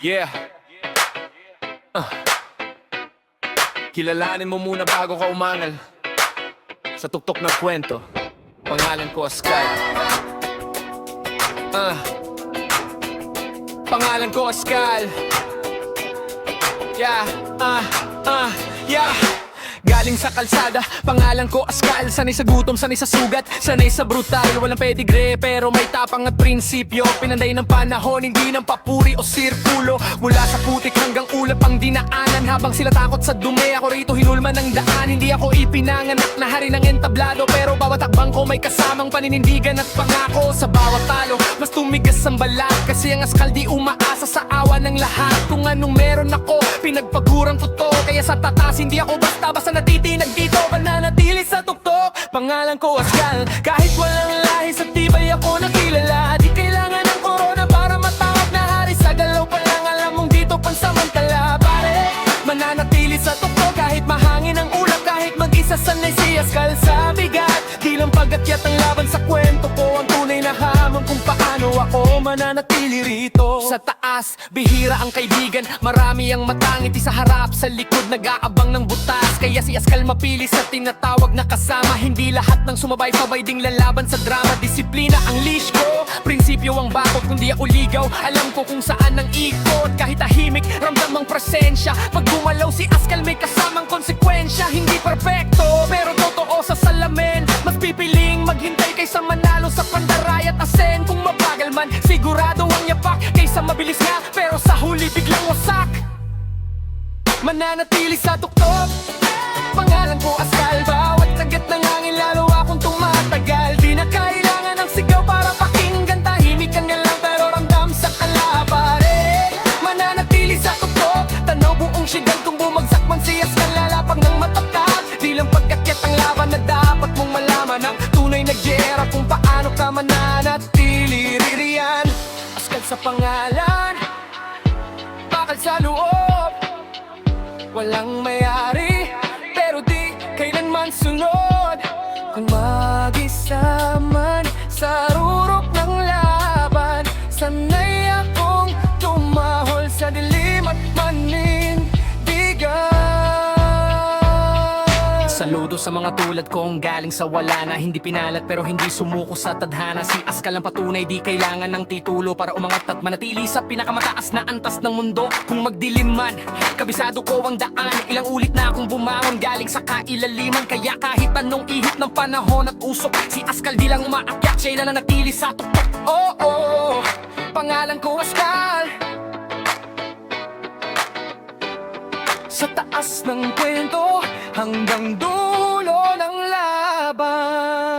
Yeah. Kilalanin mo muna bago ka umangal sa tuktok ng kwento. Pangalan ko Askal. Pangalan ko Askal. Yeah. Yeah. Galing sa kalsada, pangalan ko Askal. Sanay sa gutom, sanay sa sugat, sanay sa brutal. Walang pedigree pero may tapang at prinsipyo. Pinanday ng panahon, hindi ng papuri o sirkulo. Mula sa putik hanggang ulap ang dinaanan. Habang sila takot sa dumi, ako rito hinulman ng daan. Hindi ako ipinanganak na hari ng entablado, pero bawat takbang ko may kasamang paninindigan at pangako. Sa bawat talo, mas tumigas ang balat, kasi ang Askal di umaasa sa awa ng lahat. Kung anong meron ako, pinagpagurang ko to. Kaya sa tatas, hindi ako basta-basta natitinag dito, mananatili sa tuktok. Pangalan ko Askal, kahit walang lahi, sa tibay ako nakilala. Di kailangan ng corona para matawag na hari. Sa galaw pa lang alam mong dito pansamantala. Pare, mananatili sa tuktok kahit mahangin ang ulap. Kahit mag-isa sanay si Askal sa bigat. Di lang pag-akyat ang laban sa kwento ko ang tunay na hamon kung paano ako mananatili rito. Sa taas, bihira ang kaibigan, marami ang matangiti sa harap, sa likod nag-aabang ng butas. Kaya si Askal mapili sa tinatawag na kasama. Hindi lahat ng sumabay-sabay ding lalaban sa drama. Disiplina ang leash ko, prinsipyo ang bakot. Kung di ako ligaw, alam ko kung saan ang ikot. Kahit tahimik, ramdam ang presensya. Pag gumalaw si Askal may kasamang konsekwensya. Hindi perfecto, pero totoo sa salamin. Mas pipiling maghintay kaysa manalo sa pandaray at asen. Kung mabagal man, sigurado ang yapak. Kaysa mabilis nga, pero sa huli biglang wasak. Mananatili sa tuktok, pangalan ko Askal. Bawat tagat ng hangin, lalo akong tumatagal. Di na kailangan ng sigaw para pakinggan. Tahimik ka nga lang pero ramdam sa kalapare. Mananatili sa tuktok, tanaw buong sigal. Kung bumagsak man si Askal, lalapag ng matatak. Di lang pagkakyat ang laban na dapat mong malaman. Ang tunay na gyera kung paano ka mananatili ririyan. Askal sa pangalan, bakal sa loob. Walang mayari, pero di kailanman sunod. Kung mag-isa man sa rurok ng laban, sanay akong tumahol sa dilim at manindigan. Saludo sa mga tulad kong galing sa wala na hindi pinalat pero hindi sumuko sa tadhana. Si Askal ang patunay, di kailangan ng titulo para umangat at manatili sa pinakamataas na antas ng mundo. Kung magdilim man, kabisado ko ang daan. Ilang ulit na akong bumangon galing sa kailaliman. Kaya kahit anong ihip ng panahon at usok, si Askal di lang umaakyat, siya'y nananatili sa tuktok. Oh, pangalan ko Askal. Sa taas ng kwento hanggang dulo ng laban.